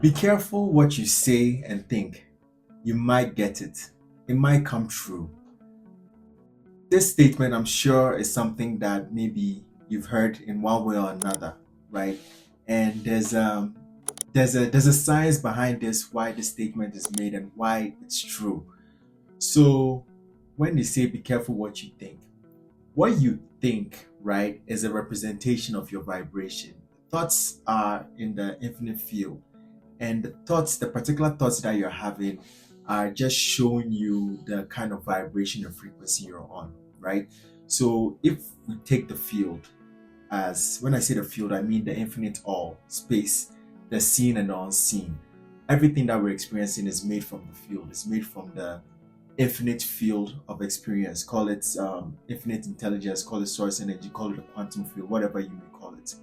Be careful what you say and think. You might get it. It might come true. This statement, I'm sure, is something that maybe you've heard in one way or another, right? And there's a science behind this, why this statement is made and why it's true. So when they say be careful what you think, right, is a representation of your vibration. Thoughts are in the infinite field, and the particular thoughts that you're having are just showing you the kind of vibration and frequency you're on, right? So if we take the field, as when I say the field, I mean the infinite all space, the seen and the unseen. Everything that we're experiencing is made from the field, it's made from the infinite field of experience. Call it infinite intelligence, call it source energy, call it a quantum field, whatever you may call it.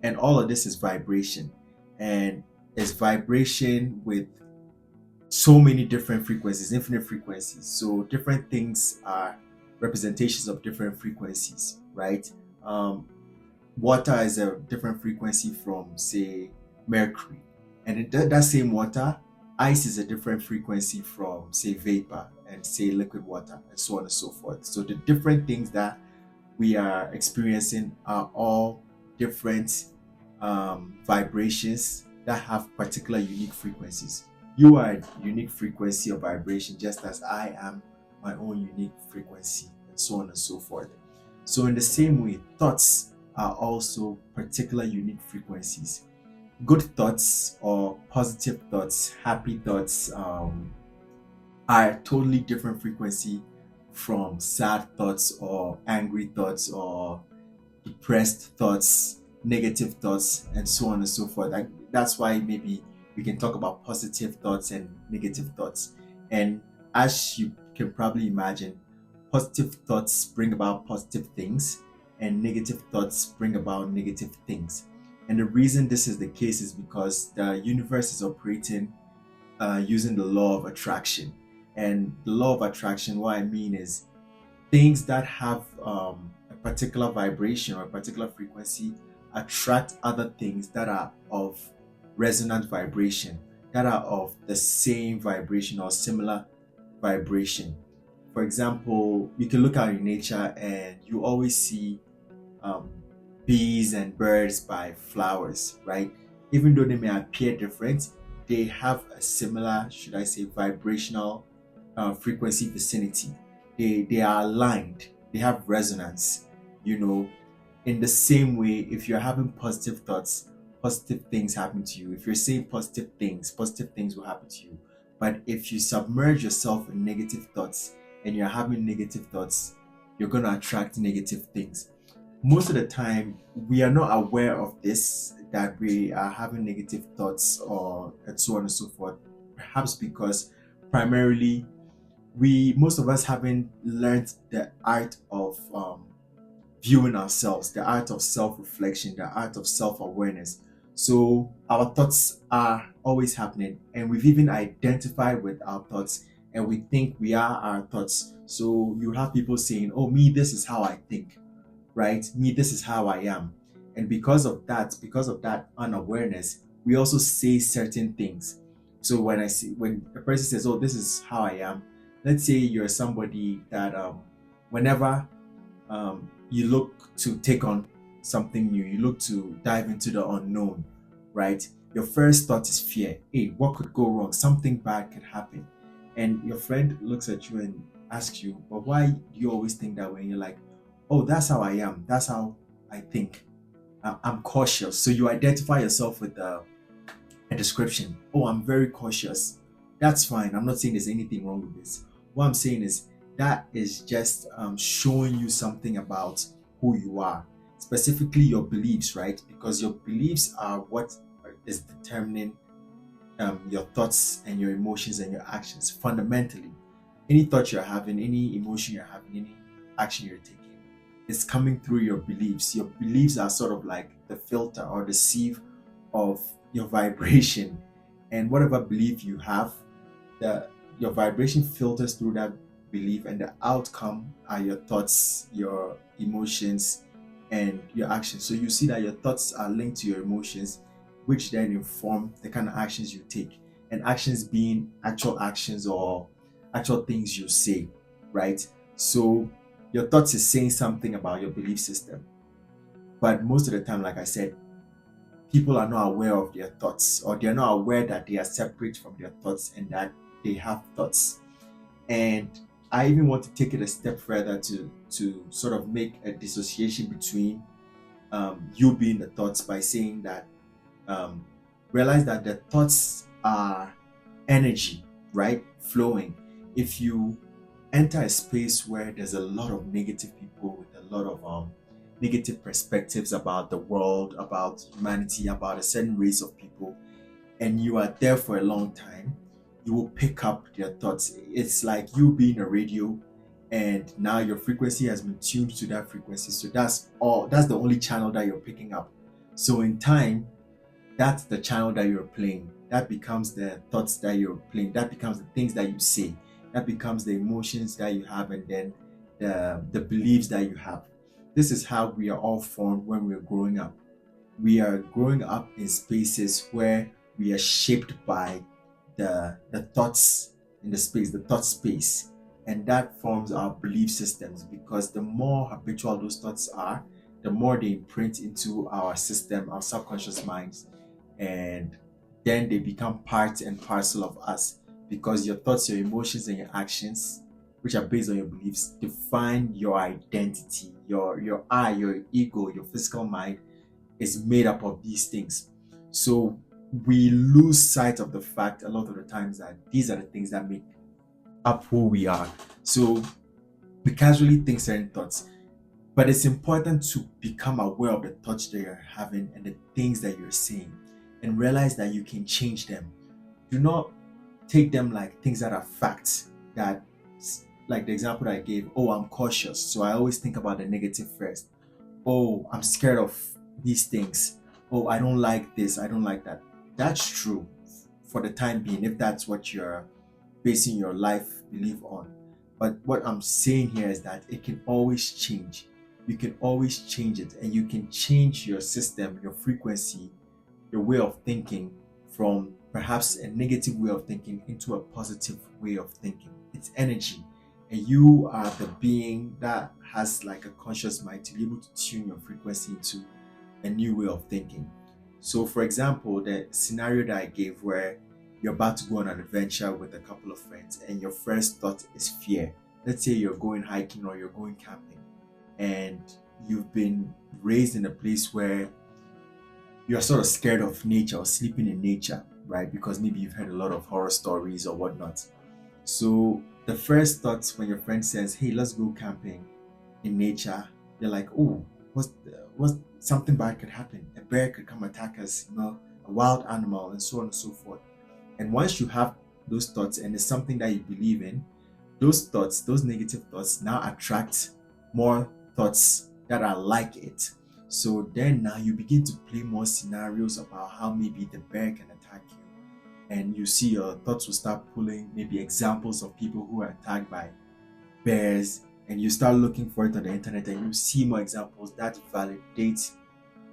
And all of this is vibration. And it's vibration with so many different frequencies, infinite frequencies. So different things are representations of different frequencies, right? Um, Water is a different frequency from, say, mercury. And that same water, ice is a different frequency from, say, vapor and, say, liquid water, and so on and so forth. So the different things that we are experiencing are all different vibrations that have particular unique frequencies. You are a unique frequency of vibration, just as I am my own unique frequency, and so on and so forth. So, in the same way, thoughts are also particular unique frequencies. Good thoughts or positive thoughts, happy thoughts, are a totally different frequency from sad thoughts or angry thoughts or depressed thoughts, negative thoughts, and so on and so forth. That's why maybe we can talk about positive thoughts and negative thoughts. And as you can probably imagine, positive thoughts bring about positive things, and negative thoughts bring about negative things. And the reason this is the case is because the universe is operating using the law of attraction. And the law of attraction, what I mean is things that have a particular vibration or a particular frequency attract other things that are of resonant vibration, that are of the same vibration or similar vibration. For example, you can look out in nature and you always see um, bees and birds by flowers, right? Even though they may appear different, they have a similar, should I say, vibrational frequency vicinity. They are aligned. They have resonance. You know, in the same way, if you're having positive thoughts, positive things happen to you. If you're saying positive things will happen to you. But if you submerge yourself in negative thoughts and you're having negative thoughts, you're going to attract negative things. Most of the time, we are not aware of this, that we are having negative thoughts or and so on and so forth. Perhaps because primarily we most of us haven't learned the art of viewing ourselves, the art of self-reflection, the art of self-awareness. So our thoughts are always happening, and we've even identified with our thoughts, and we think we are our thoughts. So you have people saying, "Oh, me, this is how I think," right? Me, this is how I am. And because of that unawareness, we also say certain things. So when a person says, "Oh, this is how I am," let's say you're somebody that whenever you look to take on something new, you look to dive into the unknown, right? Your first thought is fear. Hey, what could go wrong? Something bad could happen. And your friend looks at you and asks you, but why do you always think that way? And you're like, oh, that's how I am. That's how I think. I'm cautious. So you identify yourself with a description. Oh, I'm very cautious. That's fine. I'm not saying there's anything wrong with this. What I'm saying is that is just showing you something about who you are, specifically your beliefs, right? Because your beliefs are what is determining your thoughts and your emotions and your actions fundamentally. Any thought you're having, any emotion you're having, any action you're taking is coming through your beliefs. Your beliefs are sort of like the filter or the sieve of your vibration. And whatever belief you have, the your vibration filters through that belief, and the outcome are your thoughts, your emotions, and your actions. So you see that your thoughts are linked to your emotions, which then inform the kind of actions you take. And actions being actual actions or actual things you say, right? So your thoughts is saying something about your belief system. But most of the time, like I said, people are not aware of their thoughts, or they're not aware that they are separate from their thoughts and that they have thoughts. And I even want to take it a step further to sort of make a dissociation between you being the thoughts by saying that um, realize that the thoughts are energy, right? Flowing. If you enter a space where there's a lot of negative people with a lot of negative perspectives about the world, about humanity, about a certain race of people, and you are there for a long time, you will pick up their thoughts. It's like you being a radio, and now your frequency has been tuned to that frequency. So that's the only channel that you're picking up. So in time, that's the channel that you're playing. That becomes the thoughts that you're playing. That becomes the things that you say. That becomes the emotions that you have, and then the beliefs that you have. This is how we are all formed when we're growing up. We are growing up in spaces where we are shaped by the thoughts in the space, the thought space, and that forms our belief systems. Because the more habitual those thoughts are, the more they imprint into our system, our subconscious minds, and then they become part and parcel of us. Because your thoughts, your emotions, and your actions, which are based on your beliefs, define your identity. Your I, your ego, your physical mind is made up of these things. So we lose sight of the fact a lot of the times that these are the things that make up who we are. So we casually think certain thoughts, but it's important to become aware of the thoughts that you're having and the things that you're saying, and realize that you can change them. Do not take them like things that are facts, that, like the example that I gave, oh, I'm cautious, so I always think about the negative first. Oh, I'm scared of these things. Oh, I don't like this, I don't like that. That's true for the time being, if that's what you're basing your life belief on. But what I'm saying here is that it can always change. You can always change it, and you can change your system, your frequency, your way of thinking from perhaps a negative way of thinking into a positive way of thinking. It's energy, and you are the being that has like a conscious mind to be able to tune your frequency into a new way of thinking. So, for example, the scenario that I gave where you're about to go on an adventure with a couple of friends, and your first thought is fear. Let's say you're going hiking or you're going camping, and you've been raised in a place where you're sort of scared of nature or sleeping in nature, right? Because maybe you've heard a lot of horror stories or whatnot. So the first thought when your friend says, "Hey, let's go camping in nature," you're like, "Oh, what's something bad could happen? A bear could come attack us, a wild animal, and so on and so forth." And once you have those thoughts and it's something that you believe in, those thoughts, those negative thoughts, now attract more thoughts that are like it. So then now you begin to play more scenarios about how maybe the bear can attack you. And you see your thoughts will start pulling maybe examples of people who are attacked by bears, and you start looking for it on the internet, and you see more examples that validate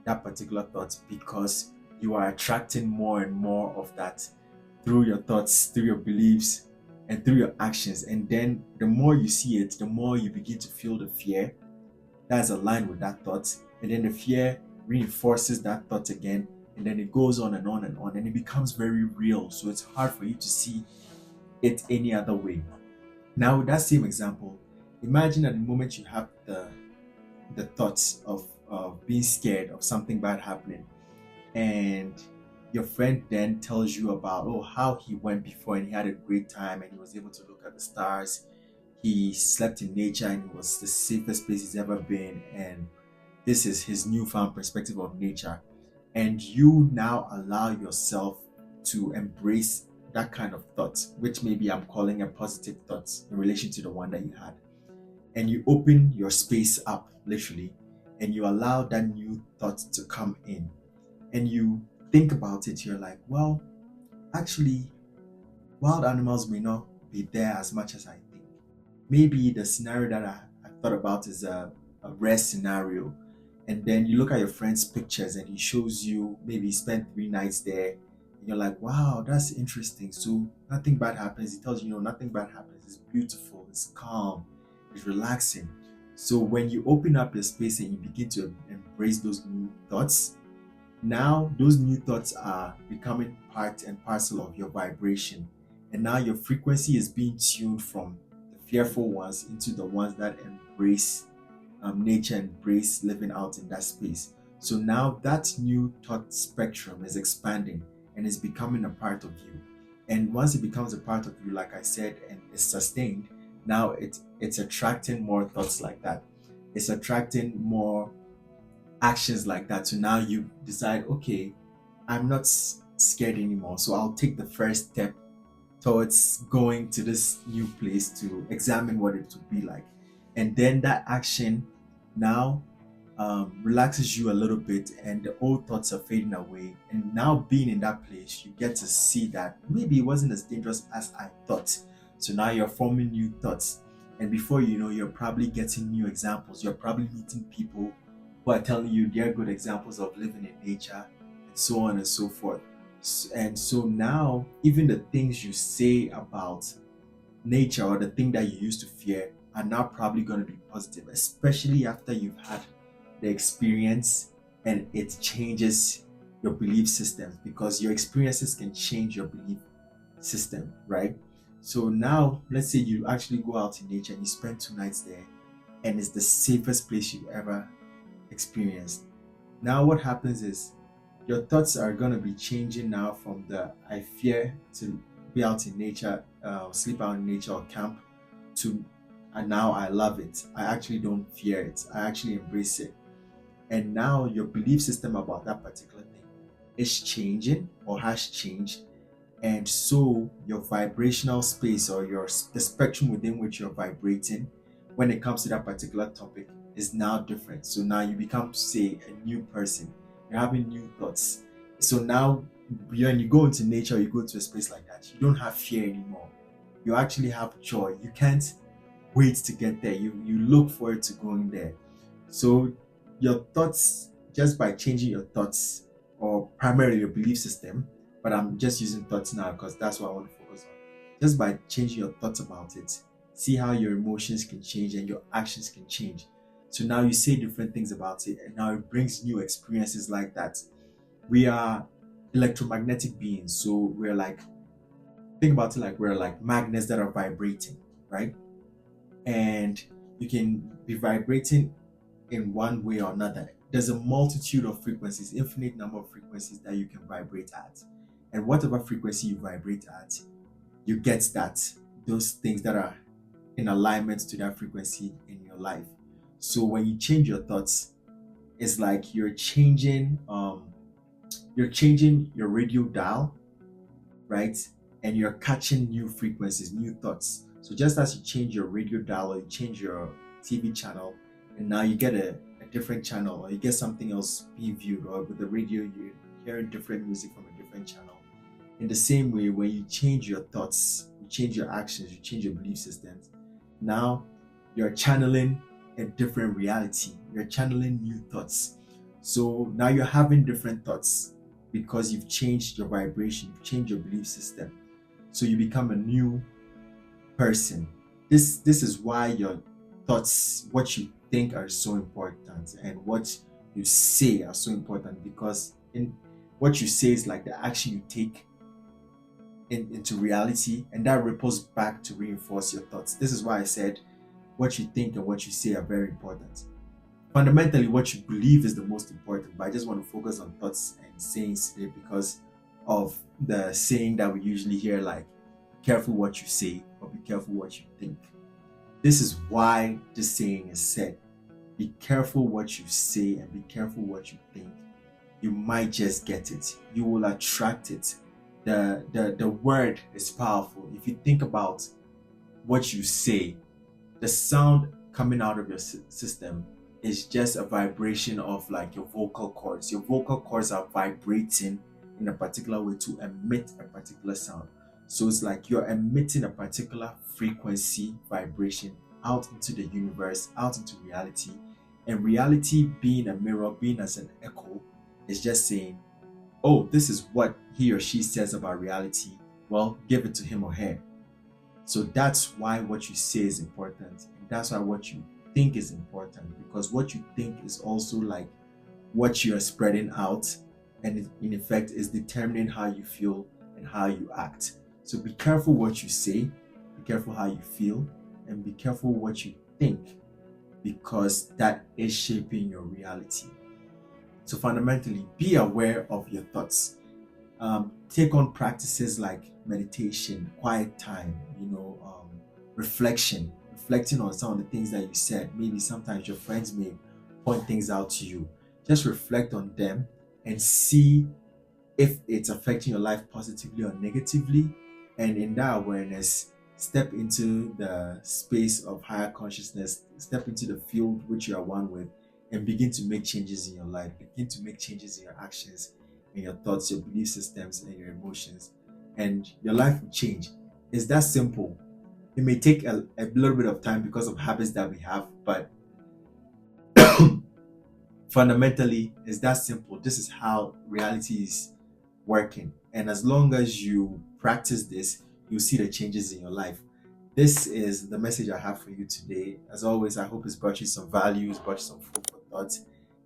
that particular thought, because you are attracting more and more of that through your thoughts, through your beliefs, and through your actions. And then the more you see it, the more you begin to feel the fear that's aligned with that thought. And then the fear reinforces that thought again. And then it goes on and on and on. And it becomes very real. So it's hard for you to see it any other way. Now, with that same example, imagine at the moment you have the thoughts of being scared of something bad happening, and your friend then tells you about how he went before and he had a great time and he was able to look at the stars. He slept in nature and it was the safest place he's ever been, and this is his newfound perspective of nature. And you now allow yourself to embrace that kind of thought, which maybe I'm calling a positive thought in relation to the one that you had. And you open your space up literally, and you allow that new thought to come in, and you think about it. You're like, well, actually, wild animals may not be there as much as I think. Maybe the scenario that I thought about is a rare scenario, And then you look at your friend's pictures and he shows you maybe he spent 3 nights there. And you're like, wow, that's interesting. So nothing bad happens. He tells you, nothing bad happens. It's beautiful, it's calm, it's relaxing. So when you open up your space and you begin to embrace those new thoughts, now those new thoughts are becoming part and parcel of your vibration. And now your frequency is being tuned from the fearful ones into the ones that embrace nature and embrace living out in that space. So now that new thought spectrum is expanding and is becoming a part of you. And once it becomes a part of you, like I said, and is sustained, now it's attracting more thoughts like that. It's attracting more actions like that. So now you decide, okay, I'm not scared anymore. So I'll take the first step towards going to this new place to examine what it would be like. And then that action now relaxes you a little bit, and the old thoughts are fading away. And now, being in that place, you get to see that maybe it wasn't as dangerous as I thought. So now you're forming new thoughts. And before you know, you're probably getting new examples. You're probably meeting people who are telling you they're good examples of living in nature, and so on and so forth. And so now, even the things you say about nature or the thing that you used to fear are now probably going to be positive, especially after you've had the experience and it changes your belief systems, because your experiences can change your belief system, right? So now, let's say you actually go out in nature and you spend 2 nights there, and it's the safest place you've ever experienced. Now, what happens is your thoughts are going to be changing now from the I fear to be out in nature, sleep out in nature or camp, to and now I love it. I actually don't fear it. I actually embrace it. And now your belief system about that particular thing is changing or has changed. And so your vibrational space, or the spectrum within which you're vibrating when it comes to that particular topic, is now different. So now you become, say, a new person. You're having new thoughts. So now when you go into nature, you go to a space like that, you don't have fear anymore. You actually have joy. You can't wait to get there. You look forward to going there. So your thoughts, just by changing your thoughts, or primarily your belief system, but I'm just using thoughts now because that's what I want to focus on. Just by changing your thoughts about it, see how your emotions can change and your actions can change. So now you say different things about it, and now it brings new experiences like that. We are electromagnetic beings, so we're like, think about it like we're like magnets that are vibrating, right? And you can be vibrating in one way or another. There's a multitude of frequencies, infinite number of frequencies that you can vibrate at. And whatever frequency you vibrate at, you get those things that are in alignment to that frequency in your life. So when you change your thoughts, it's like you're changing your radio dial, right? And you're catching new frequencies, new thoughts. So just as you change your radio dial, or you change your TV channel, and now you get a different channel, or you get something else being viewed, or with the radio you're hearing different music from a different channel. In the same way, when you change your thoughts, you change your actions, you change your belief systems, now you're channeling a different reality. You're channeling new thoughts. So now you're having different thoughts because you've changed your vibration, you've changed your belief system. So you become a new person. This is why your thoughts, what you think, are so important, and what you say are so important, because in what you say is like the action you take into reality, and that ripples back to reinforce your thoughts. This is why I said what you think and what you say are very important. Fundamentally, what you believe is the most important, but I just want to focus on thoughts and sayings today because of the saying that we usually hear, like, be careful what you say, or be careful what you think. This is why this saying is said. Be careful what you say and be careful what you think. You might just get it. You will attract it. The word is powerful. If you think about what you say, the sound coming out of your system is just a vibration of like your vocal cords. Your vocal cords are vibrating in a particular way to emit a particular sound. So it's like you're emitting a particular frequency vibration out into the universe, out into reality, And reality being a mirror, being as an echo, is just saying, oh, this is what he or she says about reality. Well, give it to him or her. So that's why what you say is important. And that's why what you think is important. Because what you think is also like what you are spreading out. And it, in effect, is determining how you feel and how you act. So be careful what you say, be careful how you feel, and be careful what you think, because that is shaping your reality. So fundamentally, be aware of your thoughts. Take on practices like meditation, quiet time, reflecting on some of the things that you said. Maybe sometimes your friends may point things out to you. Just reflect on them and see if it's affecting your life positively or negatively. And in that awareness, step into the space of higher consciousness, step into the field which you are one with, and begin to make changes in your life. Begin to make changes in your actions, in your thoughts, your belief systems, and your emotions. And your life will change. It's that simple. It may take a little bit of time because of habits that we have, but fundamentally, it's that simple. This is how reality is working. And as long as you practice this, you'll see the changes in your life. This is the message I have for you today. As always, I hope it's brought you some value, it's brought you some food for thought.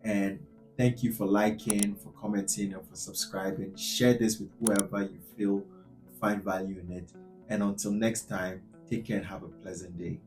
And thank you for liking, for commenting, and for subscribing. Share this with whoever you feel find value in it. And until next time, take care and have a pleasant day.